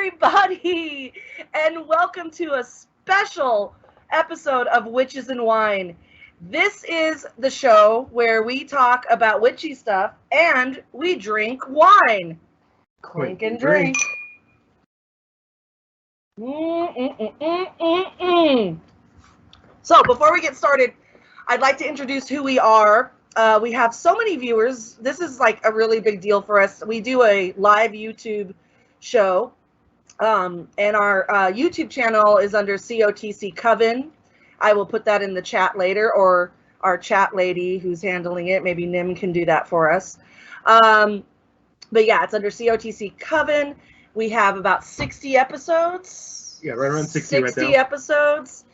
everybody, and welcome to a special episode of Witches and Wine. This is the show where we talk about witchy stuff and we drink wine. Clink and drink. So before we get started, I'd like to introduce who we are. We have so many viewers. This is like a really big deal for us. We do a live YouTube show, and our YouTube channel is under COTC Coven. I will put that in the chat later, or our chat lady who's handling it, maybe Nim can do that for us. But yeah, it's under COTC Coven. We have about 60 episodes. Yeah, right around 60 right now. 60 episodes.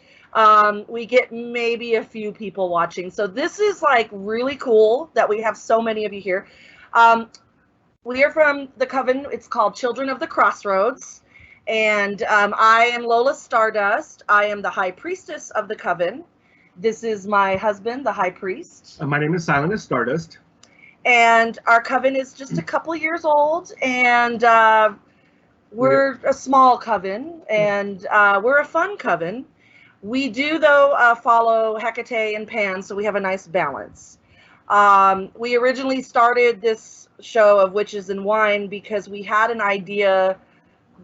We get maybe a few people watching. So this is like really cool that we have so many of you here. We are from the Coven. It's called Children of the Crossroads. And I am Lola Stardust. I am the High Priestess of the Coven. This is my husband, the High Priest. My name is Silenus Stardust. And our Coven is just a couple years old. And we're a small Coven. And we're a fun Coven. We do, though, follow Hecate and Pan, so we have a nice balance. We originally started this show of Witches and Wine because we had an idea.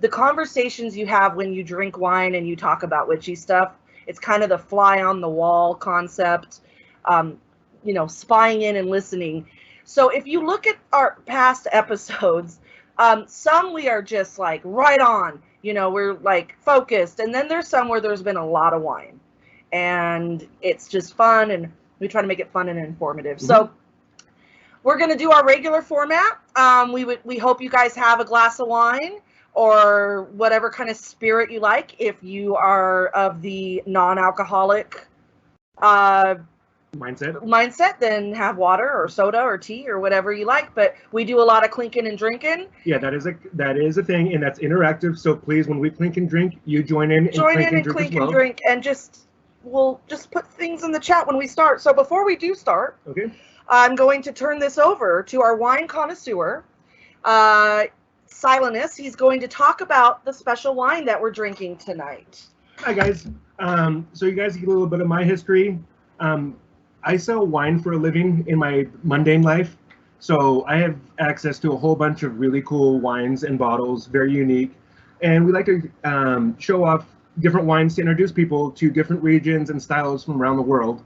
The conversations you have when you drink wine and you talk about witchy stuff, it's kind of the fly on the wall concept, you know, spying in and listening. So if you look at our past episodes, some we are just like right on. You know, we're like focused, and then there's some where there's been a lot of wine, and it's just fun, and we try to make it fun and informative. Mm-hmm. So we're going to do our regular format. We hope you guys have a glass of wine or whatever kind of spirit you like. If you are of the non-alcoholic mindset, then have water or soda or tea or whatever you like. But we do a lot of clinking and drinking. Yeah, that is a thing, and that's interactive. So please, when we clink and drink, you join in and clink and drink, and we'll just put things in the chat when we start. So before we do start, okay, I'm going to turn this over to our wine connoisseur, Silenus. He's going to talk about the special wine that we're drinking tonight. Hi guys. So you guys get a little bit of my history. I sell wine for a living in my mundane life, so I have access to a whole bunch of really cool wines and bottles, very unique, and we like to show off different wines to introduce people to different regions and styles from around the world.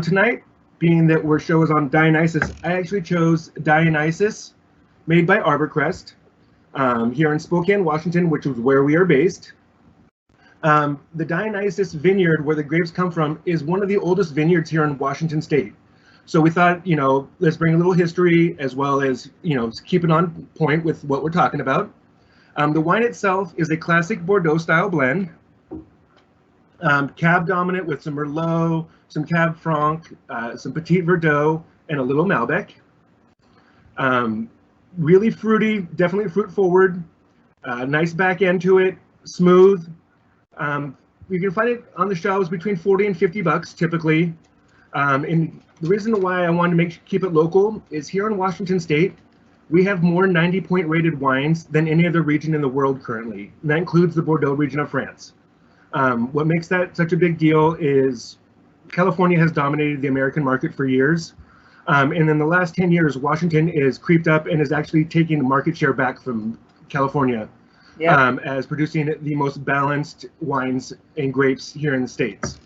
Tonight, being that our show is on Dionysus, I actually chose Dionysus, made by Arbor Crest, here in Spokane, Washington, which is where we are based. The Dionysus vineyard, where the grapes come from, is one of the oldest vineyards here in Washington State. So we thought, you know, let's bring a little history as well as, you know, keep it on point with what we're talking about. The wine itself is a classic Bordeaux style blend, Cab dominant with some Merlot, some Cab Franc, some Petit Verdot, and a little Malbec. Really fruity, definitely fruit forward, nice back end to it, smooth. You can find it on the shelves between 40 and 50 bucks typically. And the reason why I wanted to keep it local is here in Washington State, we have more 90-point rated wines than any other region in the world currently. And that includes the Bordeaux region of France. What makes that such a big deal is California has dominated the American market for years. And in the last 10 years, Washington is creeped up and is actually taking the market share back from California. Yep. As producing the most balanced wines and grapes here in the States.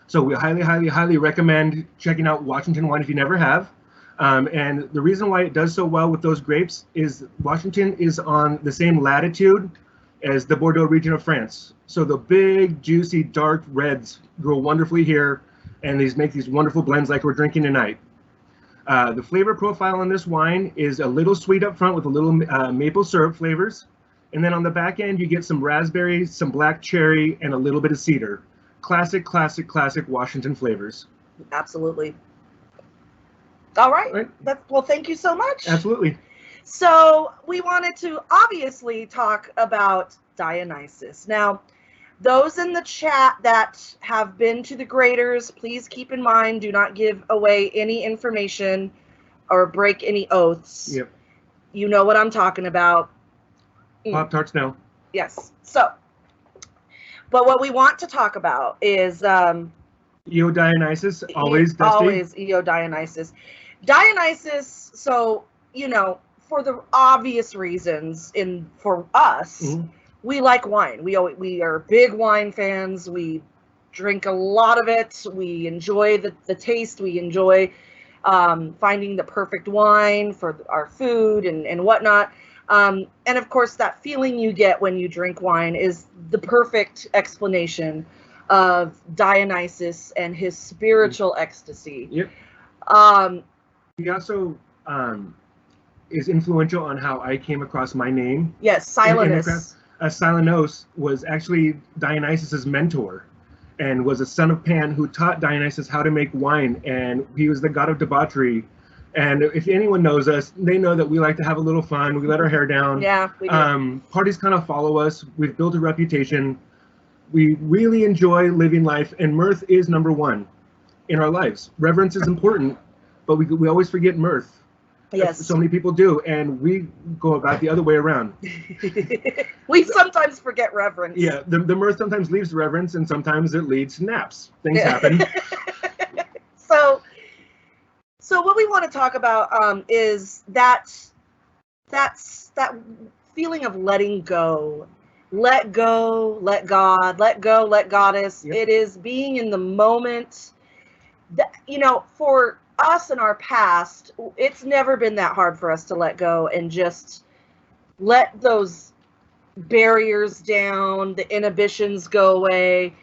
So we highly, highly, highly recommend checking out Washington wine if you never have. And the reason why it does so well with those grapes is Washington is on the same latitude as the Bordeaux region of France. So the big, juicy, dark reds grow wonderfully here, and these make these wonderful blends like we're drinking tonight. The flavor profile on this wine is a little sweet up front with a little maple syrup flavors. And then on the back end, you get some raspberry, some black cherry, and a little bit of cedar. Classic, classic, classic Washington flavors. Absolutely. All right. Well, thank you so much. Absolutely. So we wanted to obviously talk about Dionysus. Now, those in the chat that have been to the graders, please keep in mind, do not give away any information or break any oaths. Yep. You know what I'm talking about. Pop-Tarts, no. Yes. So, but what we want to talk about is EO Dionysus, always Dusty. Always EO Dionysus. Dionysus, so, you know, for the obvious reasons, for us, we like wine. We are big wine fans. We drink a lot of it. We enjoy the taste. We enjoy finding the perfect wine for our food and whatnot. And of course, that feeling you get when you drink wine is the perfect explanation of Dionysus and his spiritual ecstasy. Yep. He also is influential on how I came across my name. Yes, Silenus. Silenos was actually Dionysus's mentor and was a son of Pan who taught Dionysus how to make wine, and he was the god of debauchery. And if anyone knows us, they know that we like to have a little fun. We let our hair down. Yeah, we do. Parties kind of follow us. We've built a reputation. We really enjoy living life, and mirth is number one in our lives. Reverence is important, but we always forget mirth. Yes. So many people do, and we go about the other way around. We sometimes forget reverence. Yeah, the mirth sometimes leads to reverence, and sometimes it leads to naps. Things happen. So what we want to talk about is that feeling of letting go. Let go, let God, let go, let Goddess. Yep. It is being in the moment. That, you know, for us in our past, it's never been that hard for us to let go and just let those barriers down, the inhibitions go away,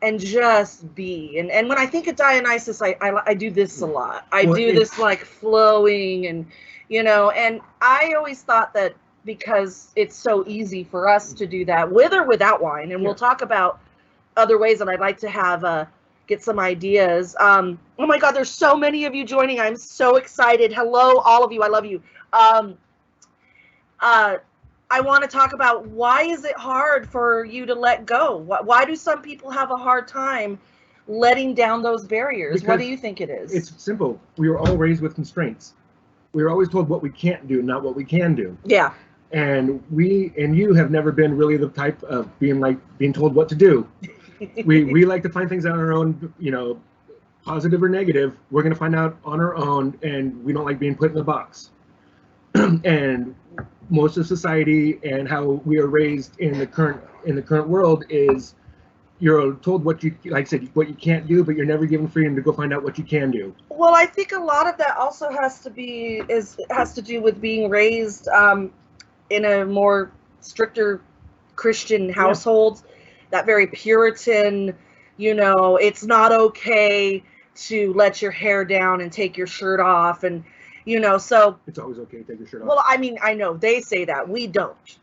and just be. And when I think of Dionysus, I do this a lot. I do this like flowing, and you know, and I always thought that because it's so easy for us to do that with or without wine, and we'll talk about other ways, and I'd like to have get some ideas. Oh my God, there's so many of you joining. I'm so excited. Hello, all of you. I love you. I want to talk about, why is it hard for you to let go? Why do some people have a hard time letting down those barriers? Because what do you think it is? It's simple. We were all raised with constraints. We were always told what we can't do, not what we can do. Yeah. And you have never been really the type of being told what to do. we like to find things on our own, you know, positive or negative. We're going to find out on our own, and we don't like being put in the box. And most of society and how we are raised in the current world is you're told what you, like I said, what you can't do, but you're never given freedom to go find out what you can do. Well, I think a lot of that also has to do with being raised in a more stricter Christian household, that very Puritan, you know, it's not okay to let your hair down and take your shirt off, and you know, so it's always okay to take your shirt off. Well, I mean, I know they say that, we don't.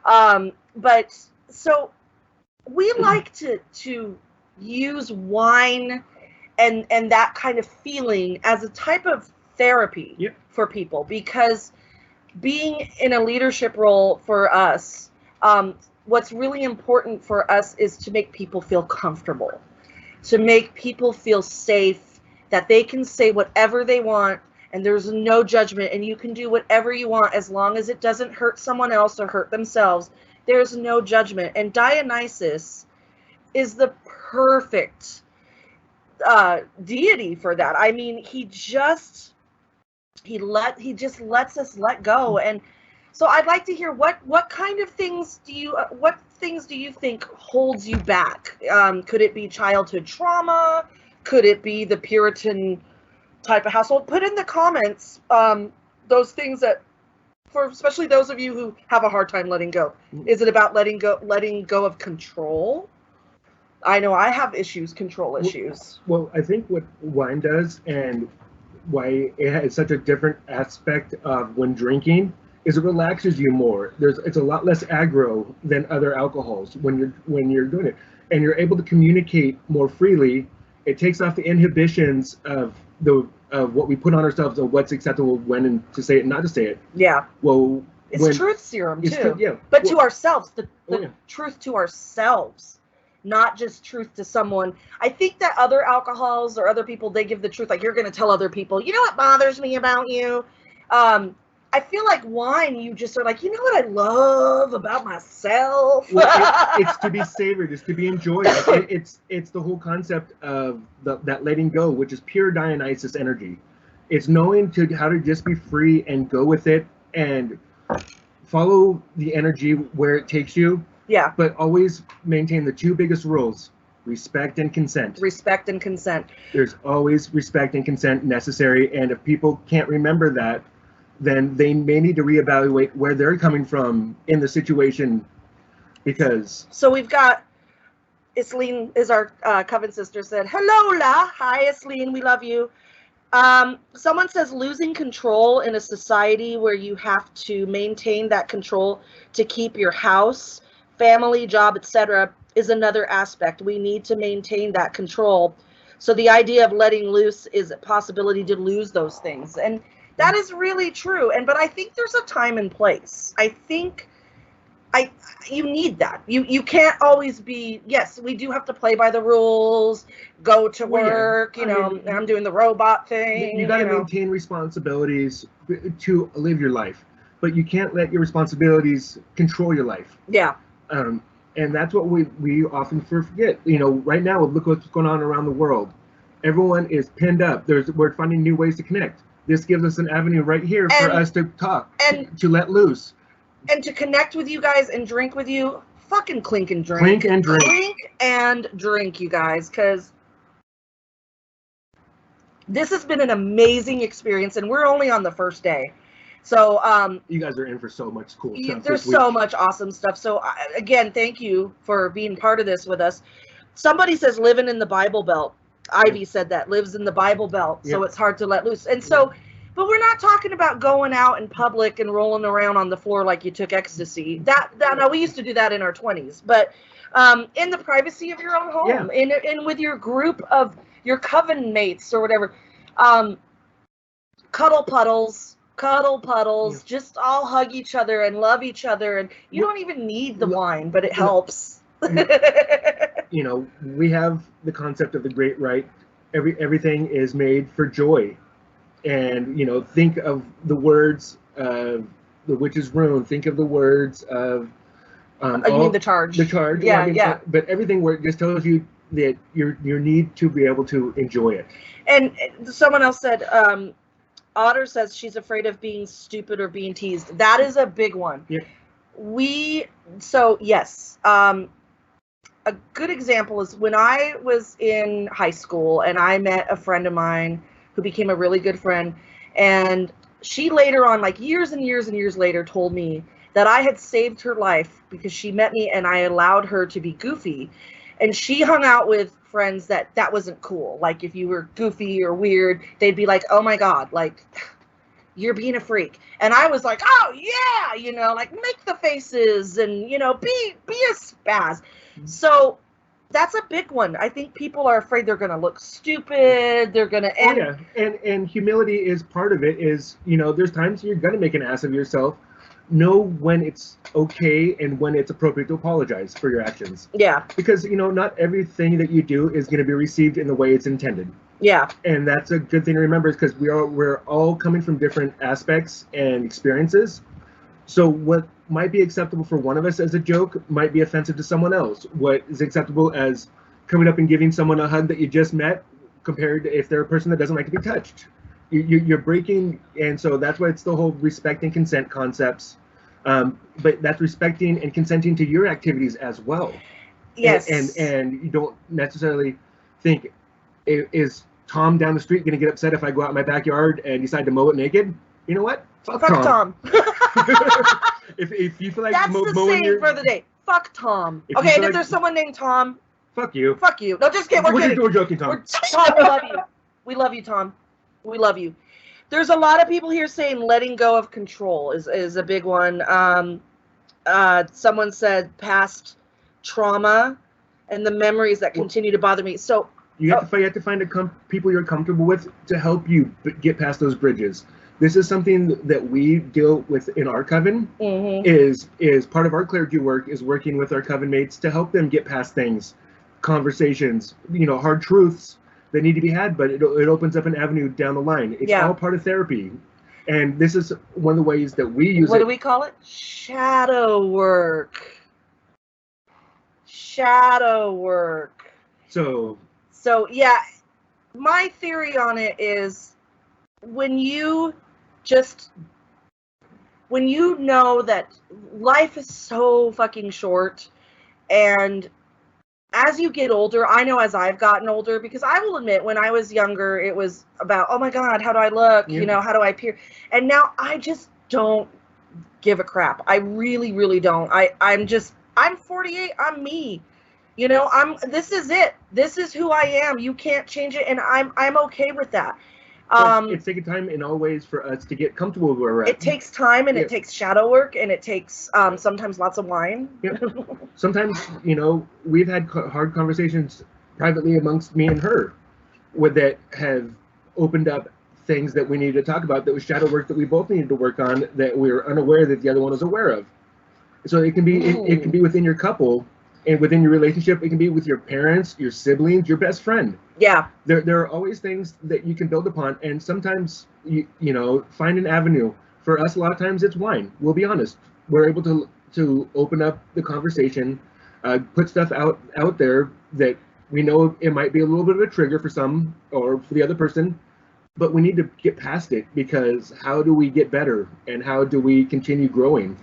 But so we like to use wine and that kind of feeling as a type of therapy for people, because being in a leadership role for us, what's really important for us is to make people feel comfortable, to make people feel safe, that they can say whatever they want, and there's no judgment, and you can do whatever you want as long as it doesn't hurt someone else or hurt themselves. There's no judgment. And Dionysus is the perfect deity for that. I mean, he just lets us let go. And so I'd like to hear what kind of things do you think holds you back? Could it be childhood trauma? Could it be the Puritan type of household? Put in the comments those things that, for especially those of you who have a hard time letting go. Is it about letting go of control? I know I have control issues. Well, I think what wine does, and why it has such a different aspect of when drinking, is it relaxes you more. It's a lot less aggro than other alcohols when you're doing it, and you're able to communicate more freely. It takes off the inhibitions of what we put on ourselves, and what's acceptable, when and to say it and not to say it. Yeah. Well, it's truth serum too. But to ourselves, the truth to ourselves, not just truth to someone. I think that other alcohols or other people, they give the truth, like, you're going to tell other people, you know what bothers me about you? I I feel like wine, you just are like, you know what I love about myself? Well, it's to be savored, it's to be enjoyed. It's the whole concept of that letting go, which is pure Dionysus energy. It's knowing how to just be free and go with it and follow the energy where it takes you. Yeah. But always maintain the two biggest rules: respect and consent. Respect and consent. There's always respect and consent necessary, and if people can't remember that, then they may need to reevaluate where they're coming from in the situation, because... So we've got, Isleen is our Coven sister, said, hello, La. Hi, Isleen, we love you. Someone says losing control in a society where you have to maintain that control to keep your house, family, job, etc. is another aspect. We need to maintain that control. So the idea of letting loose is a possibility to lose those things. And that is really true. But I think there's a time and place. I think you need that. You can't always be, yes, we do have to play by the rules, go to work, you know, I'm doing the robot thing. You got to maintain responsibilities to live your life, but you can't let your responsibilities control your life. Yeah. And that's what we often forget. You know, right now, look what's going on around the world. Everyone is pinned up. We're finding new ways to connect. This gives us an avenue right here for us to talk, to let loose. And to connect with you guys and drink with you. Fucking clink and drink. Clink and drink. Clink and drink, you guys, because this has been an amazing experience, and we're only on the first day. So you guys are in for so much cool stuff. There's so much awesome stuff. So again, thank you for being part of this with us. Somebody says living in the Bible Belt. Ivy said that, lives in the Bible Belt, so it's hard to let loose. And so, but we're not talking about going out in public and rolling around on the floor like you took ecstasy. No, we used to do that in our 20s. But in the privacy of your own home, in with your group of your coven mates or whatever, cuddle puddles, just all hug each other and love each other. And you don't even need the wine, but it helps. You know, we have the concept of the great right. Everything is made for joy. And, you know, think of the words of the witch's rune. Think of the words of... you mean the charge. The charge. Yeah. But everything where it just tells you that you need to be able to enjoy it. And someone else said, Otter says she's afraid of being stupid or being teased. That is a big one. Yeah. Yes. A good example is when I was in high school and I met a friend of mine who became a really good friend, and she later on, like years and years and years later, told me that I had saved her life because she met me and I allowed her to be goofy. And she hung out with friends that wasn't cool. Like if you were goofy or weird, they'd be like, oh my God, like you're being a freak. And I was like, oh yeah, you know, like make the faces and, you know, be a spaz. So that's a big one. I think people are afraid they're going to look stupid. They're going to end. Oh, yeah. And humility is part of it. Is, you know, there's times you're going to make an ass of yourself. Know when it's okay and when it's appropriate to apologize for your actions. Yeah. Because, you know, not everything that you do is going to be received in the way it's intended. Yeah. And that's a good thing to remember, is because we're all coming from different aspects and experiences. So what might be acceptable for one of us as a joke might be offensive to someone else. What is acceptable as coming up and giving someone a hug that you just met, compared to if they're a person that doesn't like to be touched. You're breaking, and so that's why it's the whole respect and consent concepts. But that's respecting and consenting to your activities as well. Yes. And you don't necessarily think, is Tom down the street going to get upset if I go out in my backyard and decide to mow it naked? You know what? Fuck Tom. if you feel like that's the saying for the day. Fuck Tom. Okay, and if there's someone named Tom, fuck you. Fuck you. No, just kidding. We're joking, Tom. Tom, we love you. We love you, Tom. We love you. There's a lot of people here saying letting go of control is a big one. Someone said past trauma and the memories that continue to bother me. So you have to find people you're comfortable with to help you get past those bridges. This is something that we deal with in our coven. Is part of our clergy work is working with our coven mates to help them get past things, conversations, you know, hard truths that need to be had, but it opens up an avenue down the line. It's all part of therapy. And this is one of the ways that we use What do we call it? Shadow work. Shadow work. So yeah, my theory on it is when you know that life is so fucking short, and as you get older, I know as I've gotten older, because I will admit when I was younger, it was about, oh my God, how do I look? Yeah. You know, how do I appear? And now I just don't give a crap. I really, really don't. I'm 48. I'm me. You know, this is it. This is who I am. You can't change it. And I'm okay with that. It's taken time in all ways for us to get comfortable where we're at. It takes time, and it takes shadow work, and it takes sometimes lots of wine. Yep. Sometimes, you know, we've had hard conversations privately amongst me and her that have opened up things that we needed to talk about that was shadow work that we both needed to work on that we were unaware that the other one was aware of. So it can be it can be within your couple and within your relationship. It can be with your parents, your siblings, your best friend. Yeah. There are always things that you can build upon, and sometimes you know, find an avenue. For us, a lot of times it's wine. We'll be honest. We're able to open up the conversation, put stuff out there that we know it might be a little bit of a trigger for some or for the other person, but we need to get past it, because how do we get better and how do we continue growing?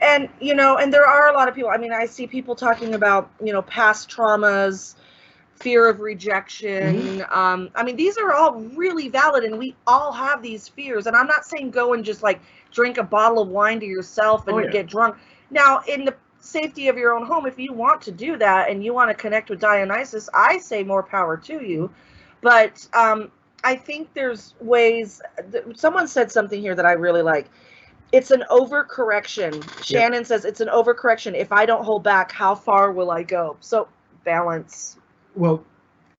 And, you know, and there are a lot of people, I mean, I see people talking about, you know, past traumas, fear of rejection. I mean, these are all really valid, and we all have these fears. And I'm not saying go and just like drink a bottle of wine to yourself and get drunk. Now, in the safety of your own home, if you want to do that and you want to connect with Dionysus, I say more power to you. But I think there's ways. Someone said something here that I really like. It's an overcorrection. Shannon says it's an overcorrection. If I don't hold back, how far will I go? So balance. Well,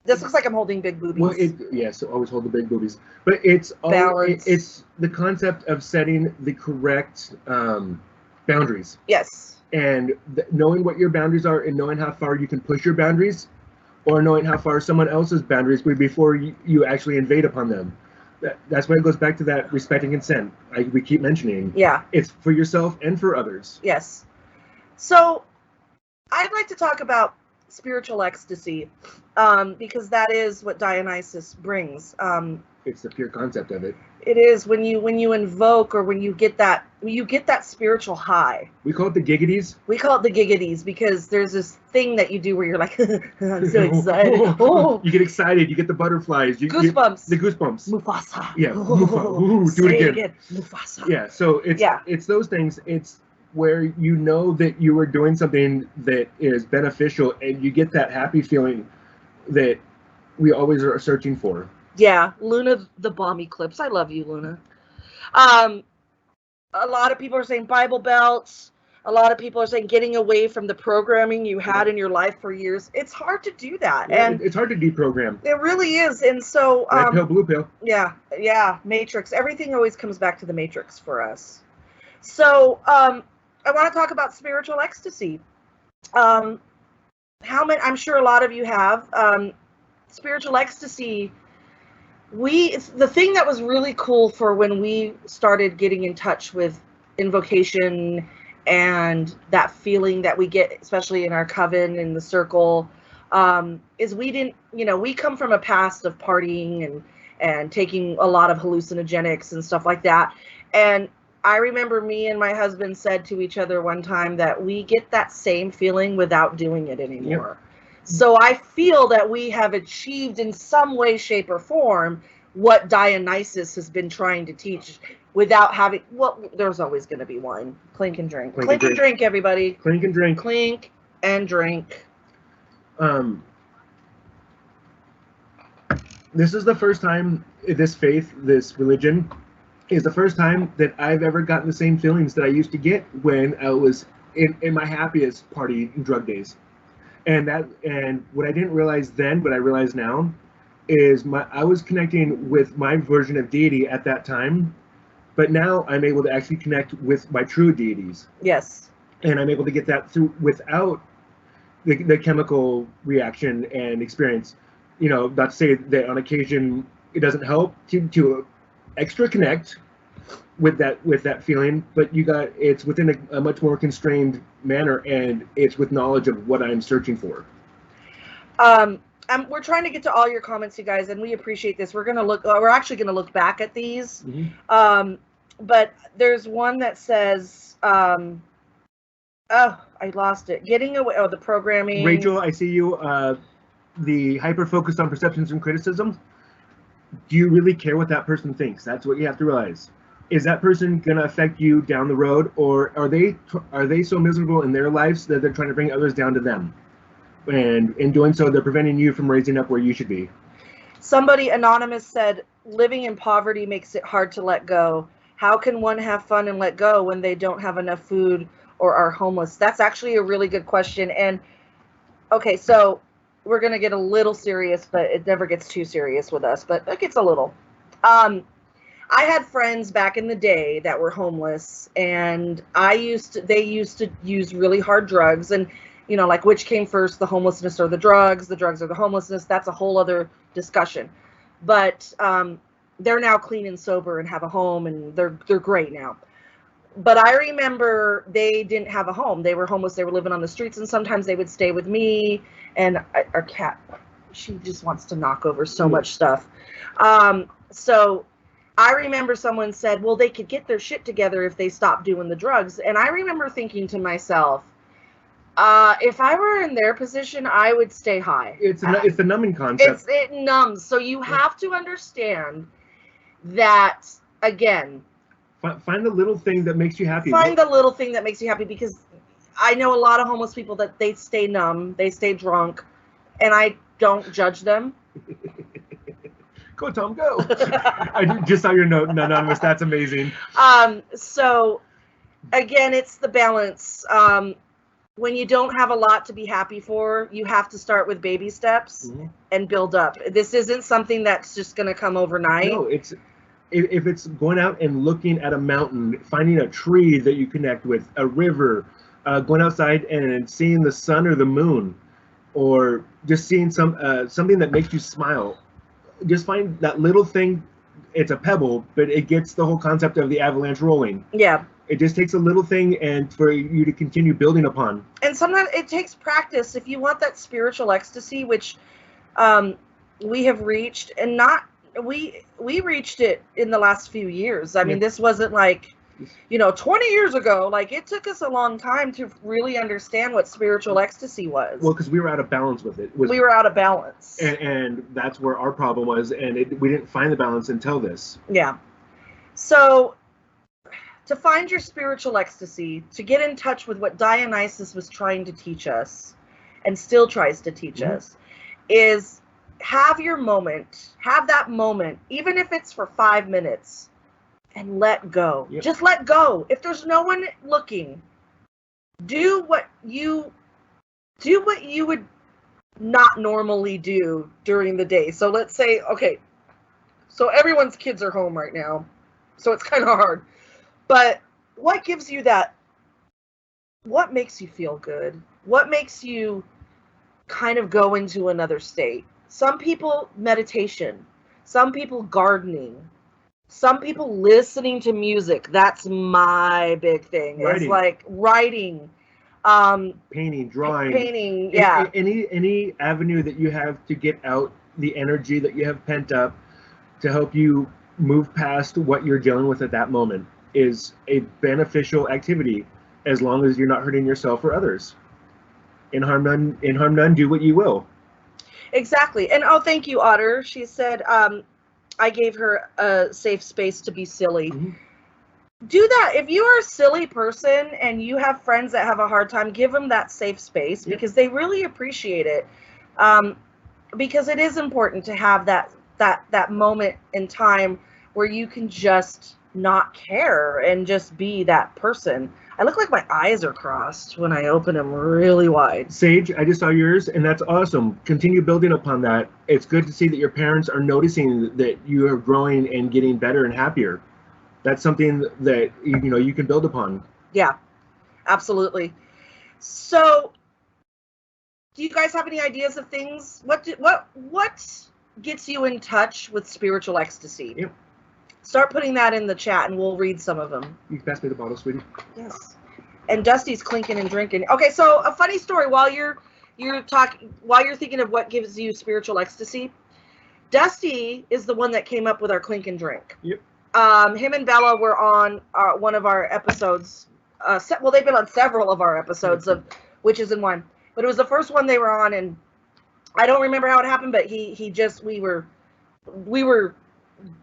this looks like I'm holding big boobies. Well, yes, always hold the big boobies. But it's it's the concept of setting the correct boundaries. Yes. And knowing what your boundaries are, and knowing how far you can push your boundaries, or knowing how far someone else's boundaries will be before you actually invade upon them. That's why it goes back to that respect and consent we keep mentioning. Yeah. It's for yourself and for others. Yes. So I'd like to talk about spiritual ecstasy, because that is what Dionysus brings. It's the pure concept of it. It is when you invoke, or when you get that spiritual high. We call it the giggities. We call it the giggities because there's this thing that you do where you're like, I'm so excited. Oh. You get excited. You get the butterflies. Goosebumps. The goosebumps. Mufasa. Yeah. Ooh, do it again. Mufasa. Yeah. So it's those things. It's where you know that you are doing something that is beneficial, and you get that happy feeling that we always are searching for. Yeah, Luna the Bomb Eclipse. I love you, Luna. A lot of people are saying Bible belts. A lot of people are saying getting away from the programming you had in your life for years. It's hard to do that. Yeah, and it's hard to deprogram. It really is. And so red pill, blue pill. Yeah, Matrix. Everything always comes back to the Matrix for us. So I want to talk about spiritual ecstasy. How many? I'm sure a lot of you have spiritual ecstasy. The thing that was really cool for when we started getting in touch with invocation and that feeling that we get, especially in our coven, in the circle, is we didn't, we come from a past of partying and taking a lot of hallucinogenics and stuff like that. And I remember me and my husband said to each other one time that we get that same feeling without doing it anymore. Yep. So I feel that we have achieved in some way, shape, or form what Dionysus has been trying to teach without having, there's always going to be wine. Clink and drink. Clink and drink, everybody. Clink and drink. Clink and drink. This is the first time this faith, this religion, is the first time that I've ever gotten the same feelings that I used to get when I was in my happiest party and drug days. And what I didn't realize then, but I realize now, is I was connecting with my version of deity at that time, but now I'm able to actually connect with my true deities. Yes. And I'm able to get that through without the chemical reaction and experience. Not to say that on occasion it doesn't help to extra connect, with that feeling, but it's within a much more constrained manner, and it's with knowledge of what I'm searching for. We're trying to get to all your comments, you guys, and we appreciate this. We're actually gonna look back at these. But there's one that says, oh, I lost it. Getting away. Oh, the programming. Rachel, I see you. The hyper focus on perceptions and criticism. Do you really care what that person thinks? That's what you have to realize. Is that person going to affect you down the road, or are they so miserable in their lives that they're trying to bring others down to them? And in doing so, they're preventing you from raising up where you should be. Somebody anonymous said, living in poverty makes it hard to let go. How can one have fun and let go when they don't have enough food or are homeless? That's actually a really good question. And okay, so we're going to get a little serious, but it never gets too serious with us, but it gets a little. I had friends back in the day that were homeless, and they used to use really hard drugs, and you know, like which came first, the homelessness or the drugs or the homelessness. That's a whole other discussion. But they're now clean and sober and have a home, and they're great now. But I remember they didn't have a home. They were homeless. They were living on the streets, and sometimes they would stay with me. And our cat, she just wants to knock over so much stuff. So I remember someone said, well, they could get their shit together if they stopped doing the drugs. And I remember thinking to myself, if I were in their position, I would stay high. It's the numbing concept. It numbs. So you have to understand that, again, find the little thing that makes you happy. Find the little thing that makes you happy, because I know a lot of homeless people that they stay numb, they stay drunk, and I don't judge them. Go, Tom, go. I just saw your note, anonymous. That's amazing. So, again, it's the balance. When you don't have a lot to be happy for, you have to start with baby steps and build up. This isn't something that's just going to come overnight. No, if it's going out and looking at a mountain, finding a tree that you connect with, a river, going outside and seeing the sun or the moon, or just seeing something that makes you smile. Just find that little thing. It's a pebble, but it gets the whole concept of the avalanche rolling. Yeah. It just takes a little thing and for you to continue building upon. And sometimes it takes practice. If you want that spiritual ecstasy, which we have reached, and we reached it in the last few years. I mean, this wasn't like, 20 years ago. Like, it took us a long time to really understand what spiritual ecstasy was. Well, because we were out of balance with it. We were out of balance. And that's where our problem was, and we didn't find the balance until this. Yeah. So, to find your spiritual ecstasy, to get in touch with what Dionysus was trying to teach us, and still tries to teach us, is have that moment, even if it's for 5 minutes, and let go. Yep. Just let go. If there's no one looking, do what you would not normally do during the day. So let's say, okay, so everyone's kids are home right now, so it's kind of hard. But what gives you that? What makes you feel good? What makes you kind of go into another state? Some people, meditation. Some people, gardening. Some people, listening to music. That's my big thing. Writing. It's like writing. Painting, drawing. Painting, yeah. Any avenue that you have to get out the energy that you have pent up to help you move past what you're dealing with at that moment is a beneficial activity, as long as you're not hurting yourself or others. In harm none, do what you will. Exactly. And thank you, Otter. She said, I gave her a safe space to be silly. Do that. If you are a silly person and you have friends that have a hard time, give them that safe space, because they really appreciate it. Because it is important to have that moment in time where you can just not care and just be that person. I look like my eyes are crossed when I open them really wide. Sage, I just saw yours, and that's awesome. Continue building upon that. It's good to see that your parents are noticing that you are growing and getting better and happier. That's something that you can build upon. Yeah, absolutely. So, do you guys have any ideas of things? What gets you in touch with spiritual ecstasy? Yep. Start putting that in the chat, and we'll read some of them. You can pass me the bottle, sweetie. Yes. And Dusty's clinking and drinking. Okay, so a funny story while you're thinking of what gives you spiritual ecstasy. Dusty is the one that came up with our clink and drink. Yep. Him and Bella were on one of our episodes. Well, they've been on several of our episodes of Witches and Wine, but it was the first one they were on, and I don't remember how it happened, but we were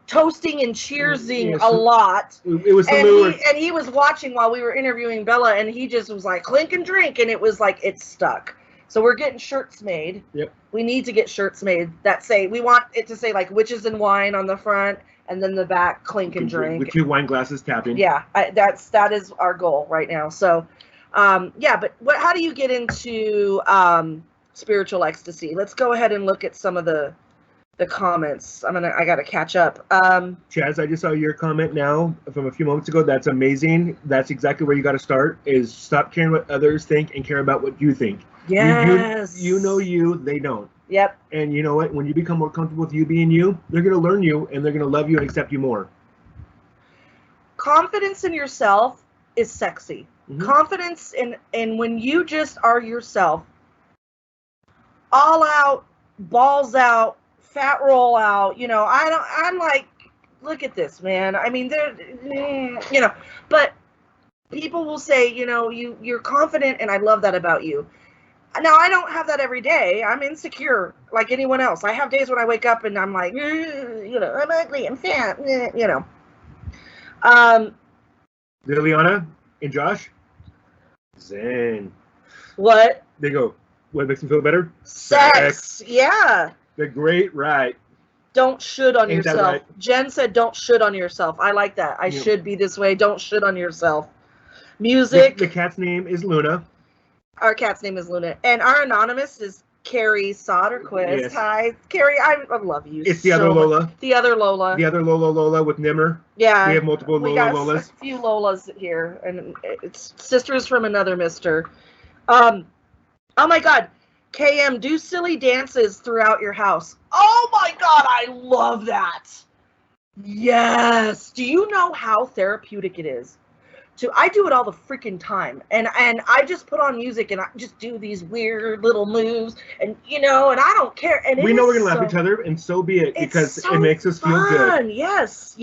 toasting and cheersing a lot. It was and he was watching while we were interviewing Bella, and he just was like clink and drink, and it was like it stuck. So we're getting shirts made. Yep. We need to get shirts made that say, we want it to say like Witches and Wine on the front, and then the back clink and drink. With 2 wine glasses tapping. Yeah, that is our goal right now. So, yeah, but how do you get into spiritual ecstasy? Let's go ahead and look at some of the comments. I gotta catch up. Chaz, I just saw your comment now from a few moments ago. That's amazing. That's exactly where you got to start. Is stop caring what others think and care about what you think. Yes. You know you, they don't. Yep. And you know what? When you become more comfortable with you being you, they're going to learn you, and they're going to love you and accept you more. Confidence in yourself is sexy. Mm-hmm. Confidence in when you just are yourself, all out, balls out, fat roll out. I'm like, look at this, man. I mean, but people will say, you're confident, and I love that about you. Now, I don't have that every day. I'm insecure like anyone else. I have days when I wake up and I'm like, I'm ugly, I'm fat, Liliana and Josh, zen. What? They go, what makes them feel better? Sex. Yeah. They're great, right? Don't should on Ain't yourself. Right? Jen said, don't should on yourself. I like that. I should be this way. Don't should on yourself. Music. The cat's name is Luna. Our cat's name is Luna. And our anonymous is Carrie Soderquist. Yes. Hi, Carrie. I love you. It's the other Lola. The other Lola. The other Lola with Nimmer. Yeah. We have multiple Lolas. A few Lolas here. And it's sisters from another mister. Oh my God. KM, do silly dances throughout your house. Oh my God. I love that. Yes. Do you know how therapeutic it is? I do it all the freaking time, and I just put on music and I just do these weird little moves, and and I don't care. And we know we're gonna laugh at each other, and so be it, because it makes us feel good. Yes.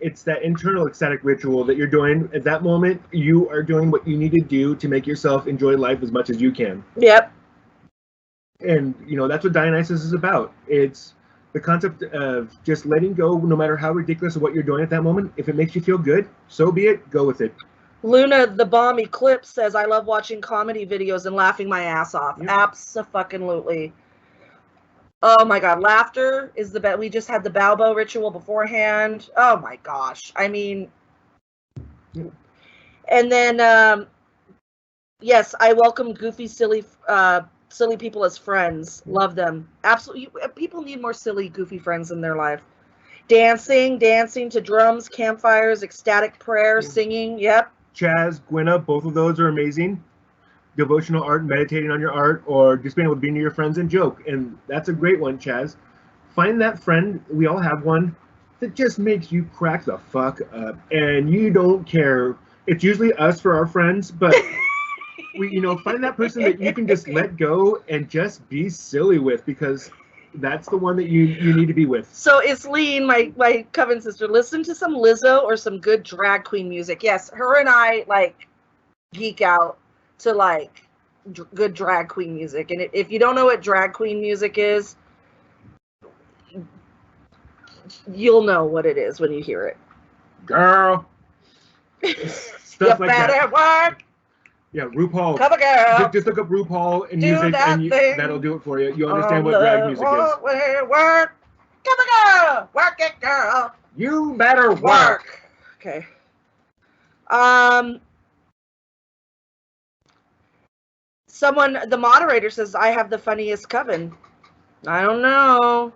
It's that internal ecstatic ritual that you're doing at that moment. You are doing what you need to do to make yourself enjoy life as much as you can. Yep. And that's what Dionysus is about. It's the concept of just letting go, no matter how ridiculous of what you're doing at that moment. If it makes you feel good, so be it. Go with it. Luna, the bomb eclipse, says, I love watching comedy videos and laughing my ass off. Yep. Abso-fucking-lutely. Oh my God, laughter is the best. We just had the Balbo ritual beforehand. Oh my gosh. I mean, and then, yes, I welcome goofy, silly people as friends. Love them. Absolutely. People need more silly, goofy friends in their life. Dancing to drums, campfires, ecstatic prayer, singing. Yep. Chaz, Gwenna, both of those are amazing. Devotional art, meditating on your art, or just being able to be near your friends and joke. And that's a great one, Chaz. Find that friend, we all have one, that just makes you crack the fuck up. And you don't care. It's usually us for our friends, but find that person that you can just let go and just be silly with, because that's the one that you need to be with. So it's Lean, my coven sister. Listen to some Lizzo or some good drag queen music. Yes, her and I geek out to good drag queen music. And if you don't know what drag queen music is, you'll know what it is when you hear it. Girl. Stuff like that. Work. Yeah, RuPaul. Come on, girl. Just look up RuPaul and music, and that'll do it for you. You understand what drag music is. Work. Come on, girl. Work it, girl. You better work. Okay. The moderator says, I have the funniest coven. I don't know.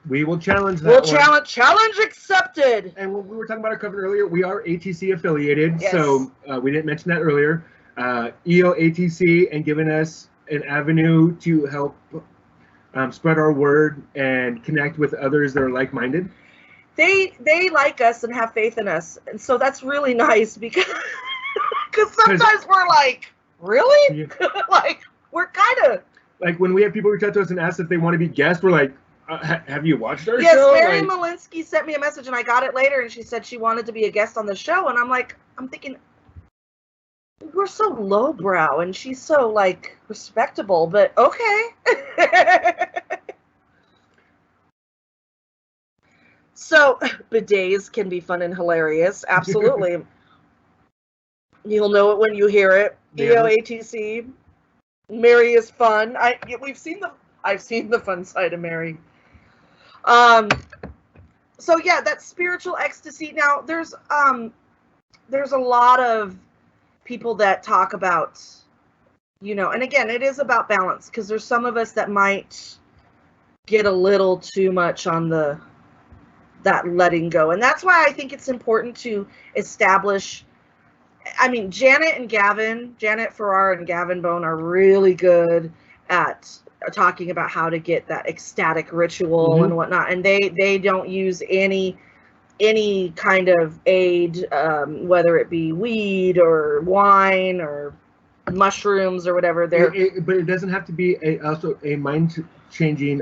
We will challenge that. Challenge accepted. And when we were talking about our coven earlier, we are ATC affiliated. Yes. So we didn't mention that earlier. ATC, and giving us an avenue to help spread our word and connect with others that are like-minded. they like us and have faith in us, and so that's really nice because sometimes we're like, really? Yeah. Like, we're kind of like when we have people reach out to us and ask if they want to be guests, we're like, have you watched our show? Yes, Mary Malinsky sent me a message, and I got it later, and she said she wanted to be a guest on the show, and I'm thinking, we're so lowbrow, and she's so, like, respectable, but okay. So, bidets can be fun and hilarious, absolutely. You'll know it when you hear it. Yeah. EO-ATC. Mary is fun. I've seen the fun side of Mary. So yeah, that's spiritual ecstasy. Now there's a lot of people that talk about, and again, it is about balance, because there's some of us that might get a little too much on that letting go. And that's why I think it's important to establish, I mean, Janet Farrar and Gavin Bone are really good at talking about how to get that ecstatic ritual and whatnot, and they don't use any kind of aid, whether it be weed or wine or mushrooms or whatever. But it doesn't have to be also a mind-changing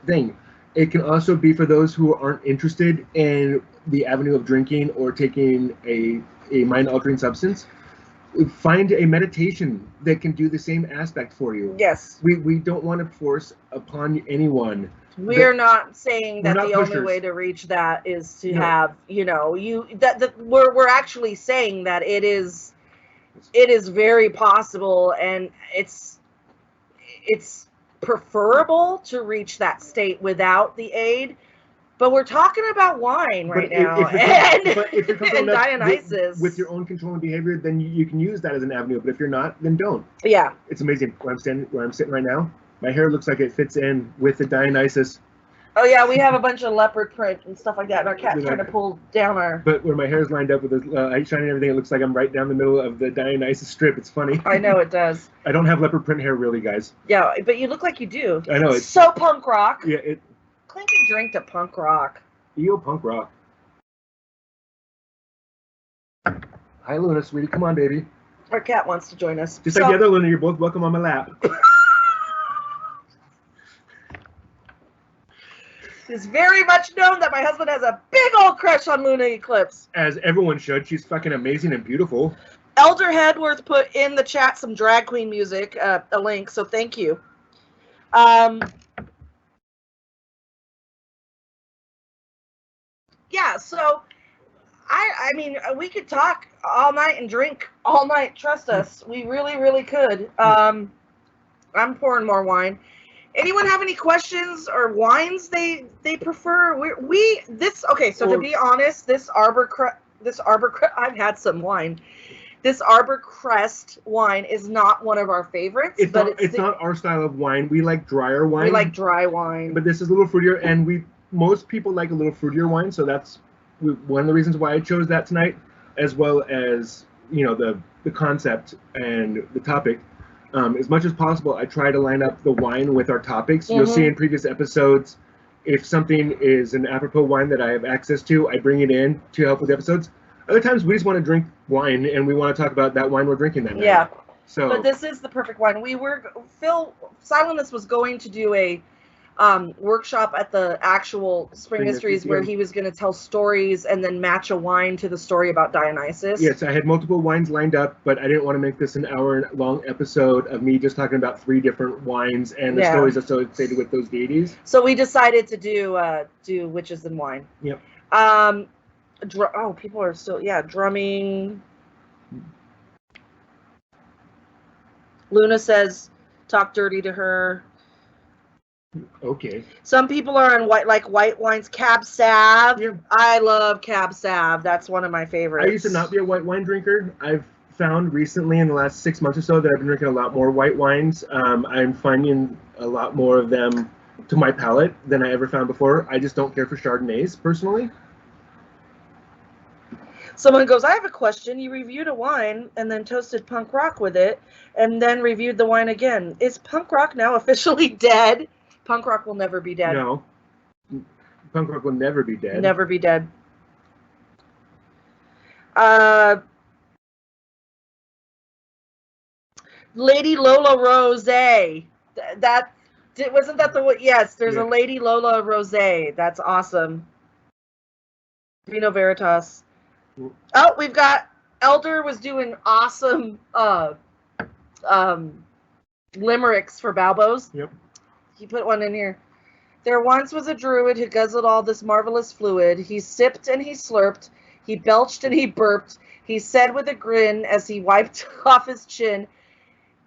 thing. It can also be for those who aren't interested in the avenue of drinking or taking a mind-altering substance. Find a meditation that can do the same aspect for you. Yes. We don't want to force upon anyone. We're not saying that the only way to reach that is to have, we're actually saying that it is very possible, and it's preferable to reach that state without the aid. But we're talking about wine right now, and Dionysus. With your own control and behavior, then you can use that as an avenue. But if you're not, then don't. Yeah. It's amazing where I'm sitting right now. My hair looks like it fits in with the Dionysus. Oh yeah, we have a bunch of leopard print and stuff like that, and our cat's trying to pull down our... But where my hair's lined up with the light shining and everything, it looks like I'm right down the middle of the Dionysus strip. It's funny. I know it does. I don't have leopard print hair, really, guys. Yeah, but you look like you do. I know. It's so punk rock. Yeah, Clink and drink to punk rock. EO punk rock. Hi, Luna, sweetie. Come on, baby. Our cat wants to join us. Just like the other Luna, you're both welcome on my lap. It's very much known that my husband has a big old crush on Luna Eclipse. As everyone should. She's fucking amazing and beautiful. Elder Hedworth put in the chat some drag queen music, a link, so thank you. Yeah, so I mean, we could talk all night and drink all night. Trust us, we really, really could. I'm pouring more wine. Anyone have any questions or wines they prefer? So to be honest, this Arbor Crest, I've had some wine. This Arbor Crest wine is not one of our favorites. It's not our style of wine. We like drier wine. We like dry wine. But this is a little fruitier, and most people like a little fruitier wine, so that's one of the reasons why I chose that tonight, as well as the concept and the topic. As much as possible, I try to line up the wine with our topics. Mm-hmm. You'll see in previous episodes, if something is an apropos wine that I have access to, I bring it in to help with the episodes. Other times, we just want to drink wine, and we want to talk about that wine we're drinking that night. Yeah. So, but this is the perfect wine. Phil Silenus was going to do a workshop at the actual Spring Mysteries where he was going to tell stories and then match a wine to the story about Dionysus. Yes, I had multiple wines lined up, but I didn't want to make this an hour-long episode of me just talking about 3 different wines and the stories associated with those deities. So we decided to do witches and wine. Yep. People are still drumming. Luna says, "Talk dirty to her." Okay. Some people are on white wines. Cab Sav. Yeah. I love Cab Sav. That's one of my favorites. I used to not be a white wine drinker. I've found recently in the last 6 months or so that I've been drinking a lot more white wines. I'm finding a lot more of them to my palate than I ever found before. I just don't care for Chardonnays personally. Someone goes, "I have a question. You reviewed a wine and then toasted punk rock with it and then reviewed the wine again. Is punk rock now officially dead?" Punk rock will never be dead. No. Punk rock will never be dead. Never be dead. Lady Lola Rosé. Wasn't that the one? Yes, there's a Lady Lola Rosé. That's awesome. Vino Veritas. Oh, we've got Elder was doing awesome limericks for Balbo's. Yep. He put one in here. There once was a druid who guzzled all this marvelous fluid. He sipped and he slurped. He belched and he burped. He said with a grin as he wiped off his chin,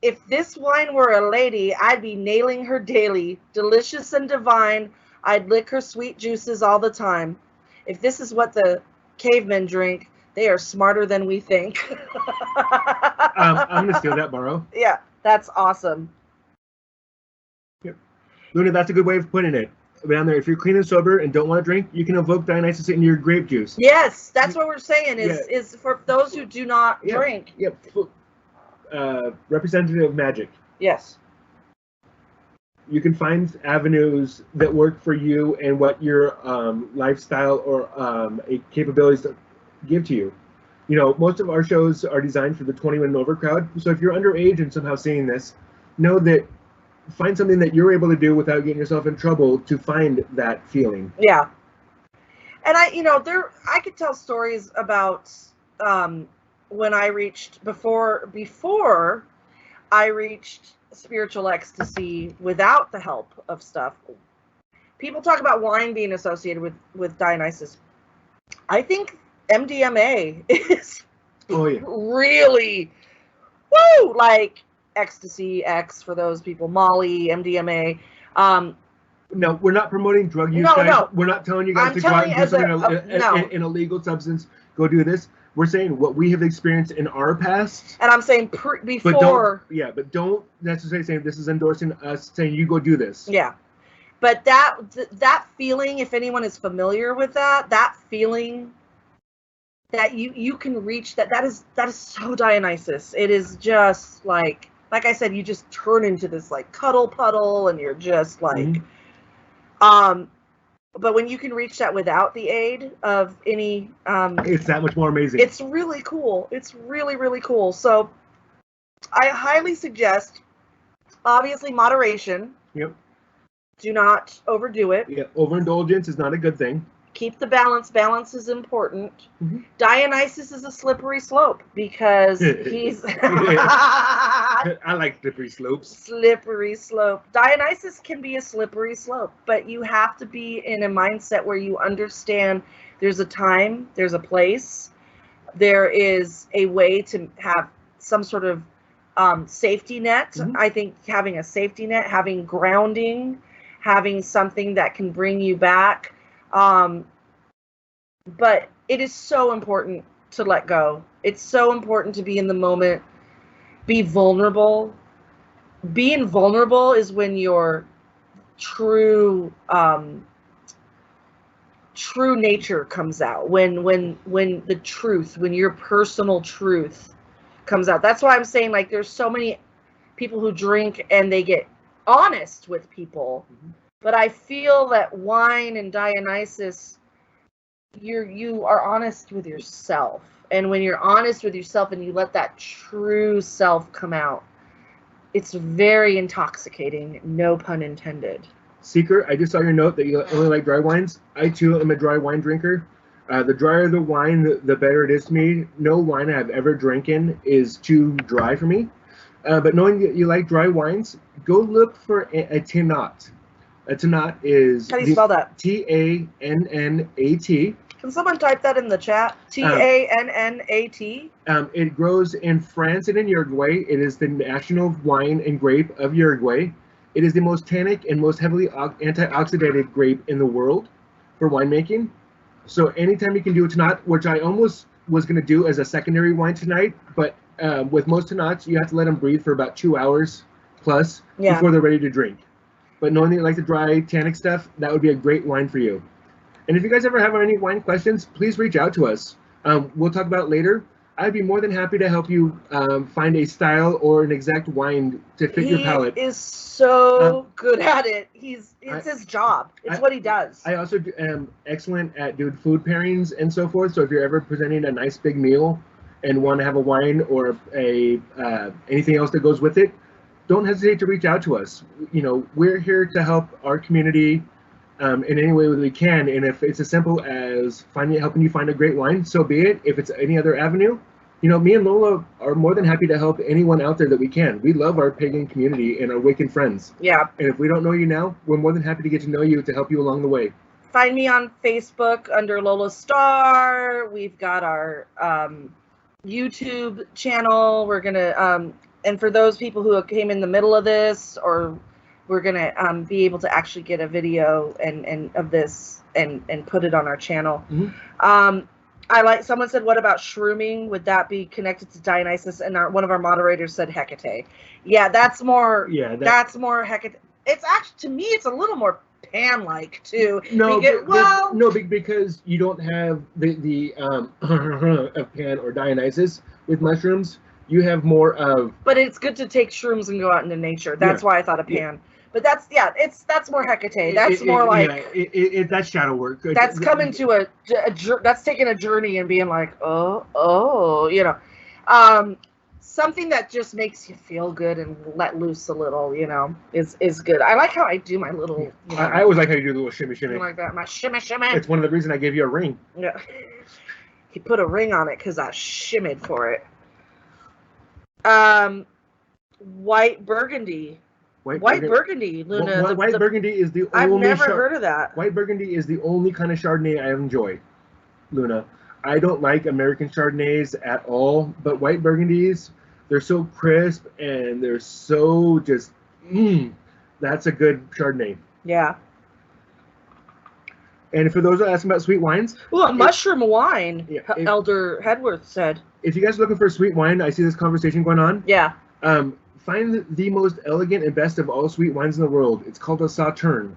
"If this wine were a lady, I'd be nailing her daily. Delicious and divine, I'd lick her sweet juices all the time. If this is what the cavemen drink, they are smarter than we think." I'm going to steal that, Borrow. Yeah, that's awesome. Yep. Luna, that's a good way of putting it. Down there, if you're clean and sober and don't want to drink, you can evoke Dionysus into your grape juice. Yes, that's what we're saying is for those who do not drink. Yep. Representative of magic. Yes. You can find avenues that work for you and what your lifestyle or capabilities give to you. You know, most of our shows are designed for the 21 and over crowd. So if you're underage and somehow seeing this, know that find something that you're able to do without getting yourself in trouble to find that feeling. Yeah. And I could tell stories about when I reached before I reached spiritual ecstasy without the help of stuff. People talk about wine being associated with Dionysus. I think MDMA is really like ecstasy, X for those people, Molly, MDMA. No, we're not promoting drug use, guys. No. We're not telling you guys to go out and do something an illegal substance. Go do this. We're saying what we have experienced in our past. And I'm saying before. But don't necessarily say this is endorsing us saying you go do this. Yeah. But that feeling, if anyone is familiar with that feeling that you can reach, that is so Dionysus. It is just like I said, you just turn into this like cuddle puddle and you're just like, but when you can reach that without the aid of any, it's that much more amazing. It's really cool. It's really, really cool. So I highly suggest, obviously, moderation. Yep. Do not overdo it. Yeah, overindulgence is not a good thing. Keep the balance. Balance is important. Mm-hmm. Dionysus is a slippery slope because he's... I like slippery slopes. Slippery slope. Dionysus can be a slippery slope, but you have to be in a mindset where you understand there's a time, there's a place, there is a way to have some sort of safety net. Mm-hmm. I think having a safety net, having grounding, having something that can bring you back. But it is so important to let go. It's so important to be in the moment, be vulnerable. Being vulnerable is when your true nature comes out. When the truth, when your personal truth comes out. That's why I'm saying, like, there's so many people who drink and they get honest with people. Mm-hmm. But I feel that wine and Dionysus, you are honest with yourself. And when you're honest with yourself and you let that true self come out, it's very intoxicating, no pun intended. Seeker, I just saw your note that you only like dry wines. I too am a dry wine drinker. The drier the wine, the better it is to me. No wine I've ever drinking is too dry for me. But knowing that you like dry wines, go look for a Tannat. A Tannat is... How do you spell that? Tannat. Can someone type that in the chat? Tannat? It grows in France and in Uruguay. It is the national wine and grape of Uruguay. It is the most tannic and most heavily antioxidated grape in the world for winemaking. So anytime you can do a Tannat, which I almost was going to do as a secondary wine tonight, but with most Tannats, you have to let them breathe for about 2 hours plus before they're ready to drink. But knowing that you like the dry, tannic stuff, that would be a great wine for you. And if you guys ever have any wine questions, please reach out to us. We'll talk about it later. I'd be more than happy to help you find a style or an exact wine to fit your palate. He is so good at it. It's his job. It's what he does. I also am excellent at doing food pairings and so forth. So if you're ever presenting a nice big meal and want to have a wine or a anything else that goes with it, don't hesitate to reach out to us. You know, we're here to help our community in any way that we can. And if it's as simple as helping you find a great wine, so be it. If it's any other avenue, you know, me and Lola are more than happy to help anyone out there that we can. We love our pagan community and our Wiccan friends. Yeah. And if we don't know you now, we're more than happy to get to know you to help you along the way. Find me on Facebook under Lola Star. We've got our YouTube channel. We're gonna and for those people who came in the middle of this, or we're gonna be able to actually get a video and of this and put it on our channel. Mm-hmm. Someone said, what about shrooming? Would that be connected to Dionysus? And one of our moderators said Hecate. Yeah, that's more. Yeah, that's more Hecate. It's actually, to me, it's a little more Pan-like too. No, because you don't have the of Pan or Dionysus with mushrooms. You have more of. But it's good to take shrooms and go out into nature. That's why I thought of Pan. Yeah. But that's more Hecate. That's that's shadow work. That's coming to that's taking a journey and being like, you know, something that just makes you feel good and let loose a little, you know, is good. I like how I do my little. You know, I always like how you do the little shimmy shimmy. Like that, my shimmy shimmy. It's one of the reasons I gave you a ring. Yeah, he put a ring on it because I shimmied for it. White Burgundy. White Burgundy, Luna. White Burgundy is the only. I've never heard of that. White Burgundy is the only kind of Chardonnay I enjoy, Luna. I don't like American Chardonnays at all, but White Burgundies, they're so crisp and they're so just, that's a good Chardonnay. Yeah. And for those who are asking about sweet wines. Well, a mushroom wine, Elder Hedworth said. If you guys are looking for a sweet wine, I see this conversation going on. Yeah. Find the most elegant and best of all sweet wines in the world. It's called a Sauterne.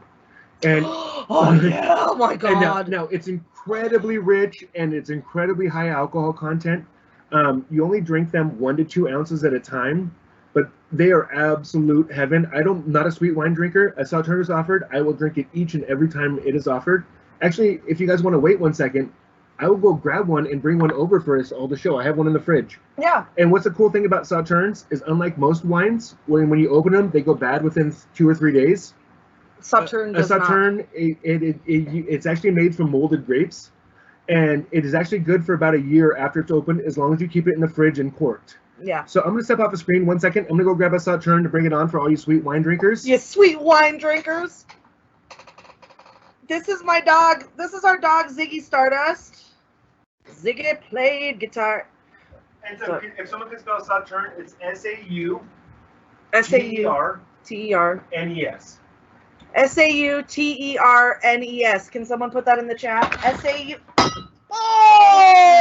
And oh my God. Now it's incredibly rich and it's incredibly high alcohol content. You only drink them 1 to 2 ounces at a time, but they are absolute heaven. Not a sweet wine drinker. A Sauterne is offered, I will drink it each and every time it is offered. Actually, if you guys want to wait 1 second, I will go grab one and bring one over for us all to show. I have one in the fridge. Yeah. And what's the cool thing about Sauternes is, unlike most wines, when you open them, they go bad within 2 or 3 days. Sauterne does not. It's actually made from molded grapes, and it is actually good for about a year after it's opened, as long as you keep it in the fridge and corked. Yeah. So I'm going to step off the screen 1 second. I'm going to go grab a Sauterne to bring it on for all you sweet wine drinkers. You sweet wine drinkers. This is my dog. This is our dog, Ziggy Stardust. Ziggy played guitar. And so if someone can spell Sauterne, it's S-A-U. T-E-R-N-E-S. S-A-U-T-E-R-N-E-S. Can someone put that in the chat? S-A-U. Oh!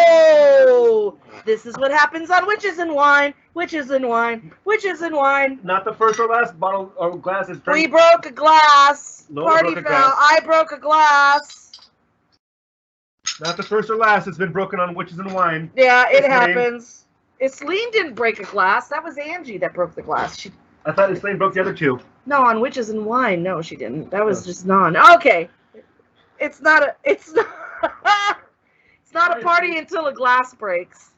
This is what happens on Witches and Wine. Witches and Wine. Witches and Wine. Not the first or last bottle or glass is drank. We broke a glass. Party foul. I broke a glass. Not the first or last. It's been broken on Witches and Wine. Yeah, it happens. Isleen didn't break a glass. That was Angie that broke the glass. I thought Isleen broke the other 2. No, on Witches and Wine. No, she didn't. That was just non. Okay. It's not a party until a glass breaks.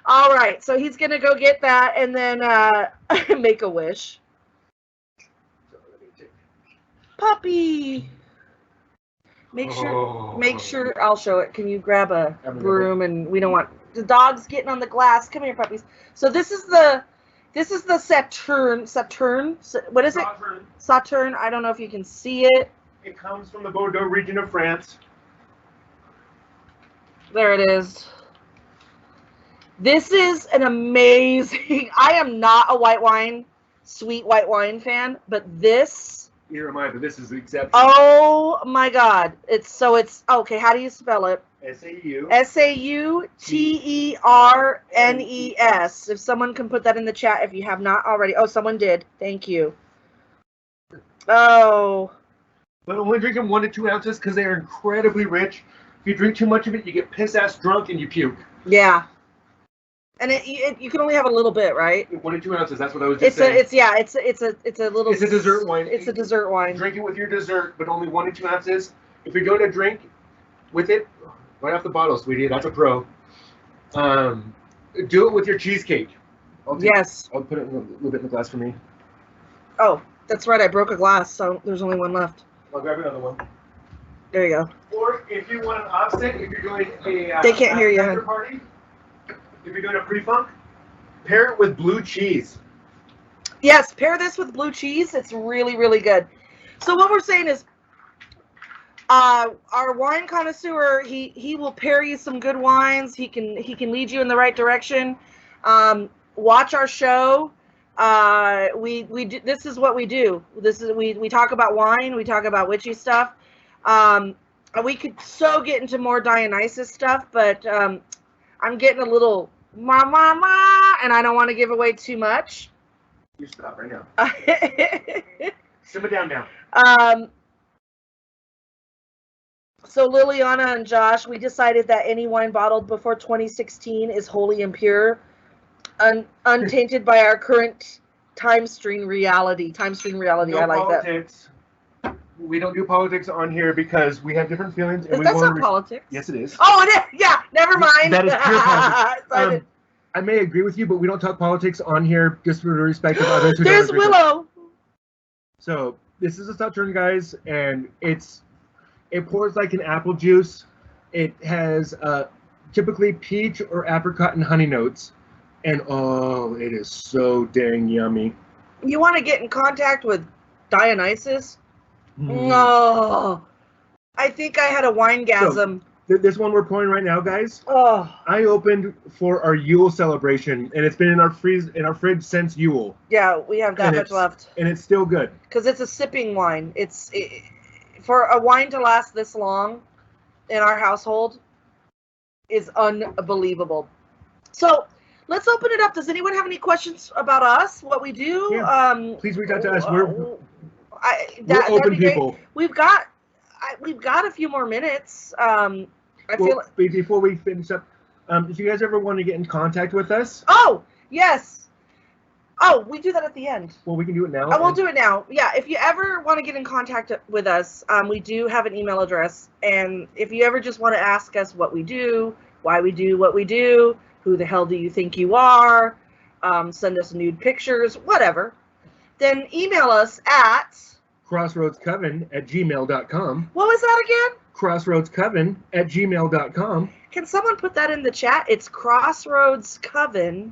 All right. So he's going to go get that and then make a wish. Puppy. Make sure I'll show it. Can you grab a broom? And we don't want the dogs getting on the glass. Come here, puppies. So this is the Sauterne. What is it? Sauterne. I don't know if you can see it. It comes from the Bordeaux region of France. There it is. This is an amazing. I am not a sweet white wine fan, but this. Neither am I, but this is the exception. Oh my God! It's okay. How do you spell it? S-A-U. S-A-U-T-E-R-N-E-S. If someone can put that in the chat, if you have not already. Oh, someone did. Thank you. Oh. But only drink them 1 to 2 ounces because they are incredibly rich. If you drink too much of it, you get piss-ass drunk and you puke. Yeah. And you can only have a little bit, right? 1 to 2 ounces. That's what I was just saying. It's a little. It's a dessert wine. It's a dessert wine. Drink it with your dessert, but only 1 to 2 ounces. If you're going to drink with it, right off the bottle, sweetie. That's a pro. Do it with your cheesecake. I'll put it in a little bit in the glass for me. Oh, that's right. I broke a glass, so there's only one left. I'll grab another one. There you go. Or if you want an offset, if you're doing a they can't hear you. Party, if you're doing a pre-funk, pair it with blue cheese. Yes, pair this with blue cheese. It's really, really good. So what we're saying is, our wine connoisseur, he will pair you some good wines. He can lead you in the right direction. Watch our show. We do, this is what we do. We talk about wine. We talk about witchy stuff. We could so get into more Dionysus stuff, but I'm getting a little and I don't want to give away too much. You stop right now. Simmer down now. So Liliana and Josh, we decided that any wine bottled before 2016 is wholly impure, untainted by our current time stream reality. No I like politics. That. We don't do politics on here because we have different feelings. And That's not politics. Yes, it is. Oh, it is. Yeah, never mind. That is pure politics. I may agree with you, but we don't talk politics on here just for the respect of others who There's don't agree. Willow. So this is a Sauterne, guys, and it pours like an apple juice. It has typically peach or apricot and honey notes, and oh, it is so dang yummy. You want to get in contact with Dionysus? Oh, I think I had a winegasm. So, this one we're pouring right now, guys. Oh, I opened for our Yule celebration, and it's been in our fridge since Yule. Yeah, we have that much left, and it's still good because it's a sipping wine. For a wine to last this long in our household is unbelievable. So let's open it up. Does anyone have any questions about us, what we do? Yeah. Please reach out to us. We're open people. We've got a few more minutes. Before we finish up, if you guys ever want to get in contact with us. Oh, yes. Oh, we do that at the end. Well, we can do it now. We'll do it now. Yeah, if you ever want to get in contact with us, we do have an email address. And if you ever just want to ask us what we do, why we do what we do, who the hell do you think you are, send us nude pictures, whatever, then email us at crossroadscoven@gmail.com. What was that again? crossroadscoven@gmail.com. Can someone put that in the chat? It's crossroadscoven@gmail.com.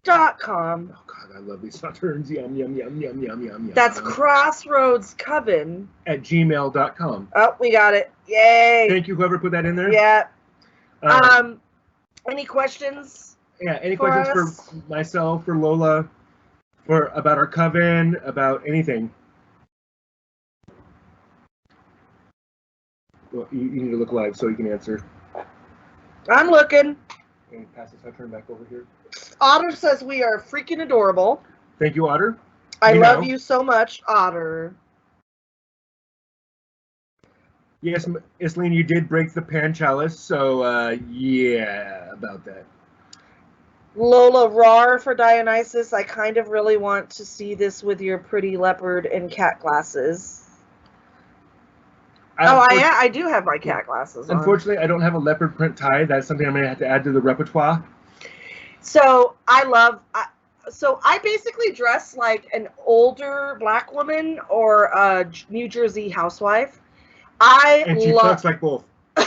Oh God, I love these Sauternes. Yum, yum, yum, yum, yum, yum. That's crossroadscoven@gmail.com. Oh, we got it. Yay. Thank you, whoever put that in there. Yeah. Any questions? Yeah, any questions for myself, for Lola, about our coven, about anything? Well, you need to look live so you can answer. I'm looking. And pass this. I'll turn back over here. Otter says we are freaking adorable. Thank you, Otter. I love you so much, Otter. Yes, Isleen, you did break the pan chalice, so yeah, about that. Lola Rar for Dionysus. I kind of really want to see this with your pretty leopard and cat glasses. I do have my cat glasses on. Unfortunately, I don't have a leopard print tie. That's something I'm going to have to add to the repertoire. So I basically dress like an older black woman or a New Jersey housewife. And she talks like both. I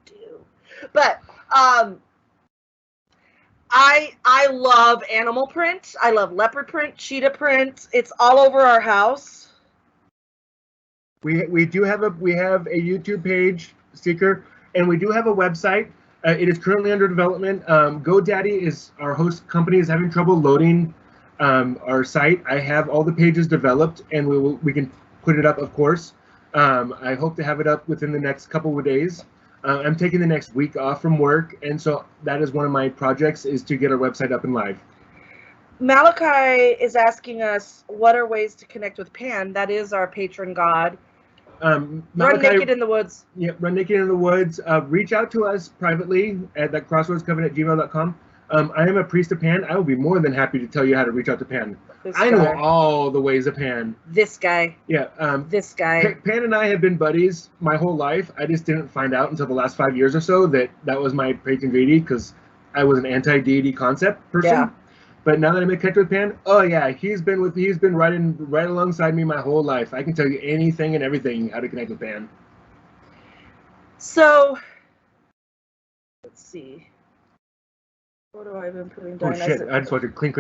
do. But I love animal print. I love leopard print, cheetah print. It's all over our house. We have a YouTube page, Seeker, and we do have a website. It is currently under development. GoDaddy is our host company is having trouble loading our site. I have all the pages developed, and we can put it up, of course. I hope to have it up within the next couple of days. I'm taking the next week off from work, and so that is one of my projects, is to get our website up and live. Malachi is asking us what are ways to connect with Pan. That is our patron god. Run Naked in the Woods. Yeah, Run Naked in the Woods. Reach out to us privately at that crossroadscoven@gmail.com. I am a priest of Pan. I will be more than happy to tell you how to reach out to Pan. I know all the ways of Pan. This guy. Yeah. This guy. Pan and I have been buddies my whole life. I just didn't find out until the last 5 years or so that was my patron deity, because I was an anti-deity concept person. Yeah. But now that I'm connected with Pan, oh yeah, he's been riding right alongside me my whole life. I can tell you anything and everything how to connect with Pan. So, let's see. What have I been putting down? Oh shit! I just wanted to clink.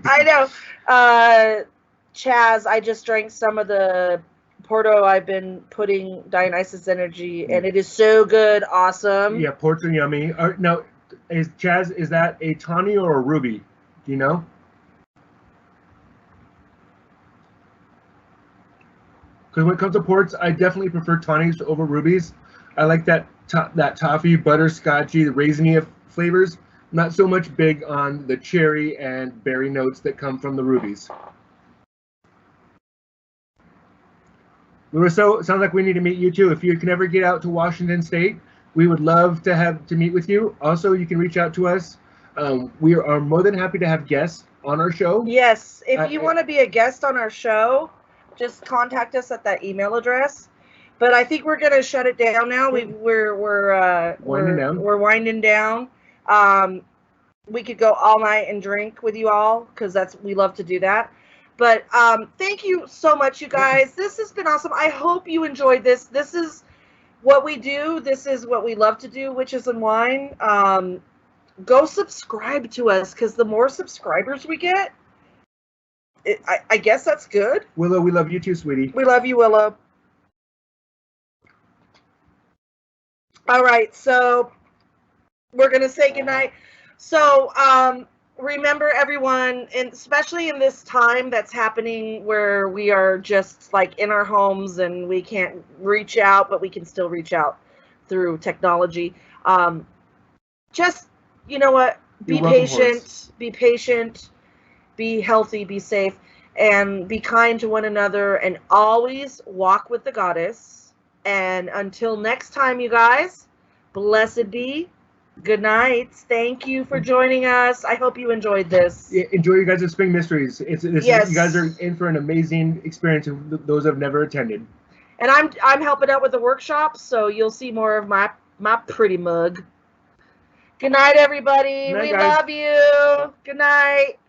I know. Chaz, I just drank some of the Porto. I've been putting Dionysus energy, and it is so good. Awesome. Yeah, Port's yummy. Now, Chaz, is that a tawny or a ruby? Do you know? Because when it comes to ports, I definitely prefer tawnies over rubies. I like that toffee, butterscotchy, raisiny flavors. Not so much big on the cherry and berry notes that come from the rubies. Sounds like we need to meet you too. If you can ever get out to Washington State, we would love to meet with you. Also, you can reach out to us. We are more than happy to have guests on our show. Yes, if you want to be a guest on our show, just contact us at that email address. But I think we're gonna shut it down now. We're winding down. We could go all night and drink with you all, because we love to do that. But thank you so much, you guys. This has been awesome. I hope you enjoyed this. This is what we do. This is what we love to do, Witches and Wine. Go subscribe to us, because the more subscribers we get, I guess that's good. Willow, we love you too, sweetie. We love you, Willow. All right, so we're going to say goodnight. So remember, everyone, and especially in this time that's happening where we are just like in our homes and we can't reach out, but we can still reach out through technology. Just, you know what, be patient, be healthy, be safe, and be kind to one another, and always walk with the goddess. And until next time, you guys, blessed be. Good night. Thank you for joining us. I hope you enjoyed this. Yeah, enjoy your guys' Spring Mysteries. Yes. You guys are in for an amazing experience, those who have never attended. And I'm helping out with the workshop, so you'll see more of my pretty mug. Good night, everybody. We love you. Good night.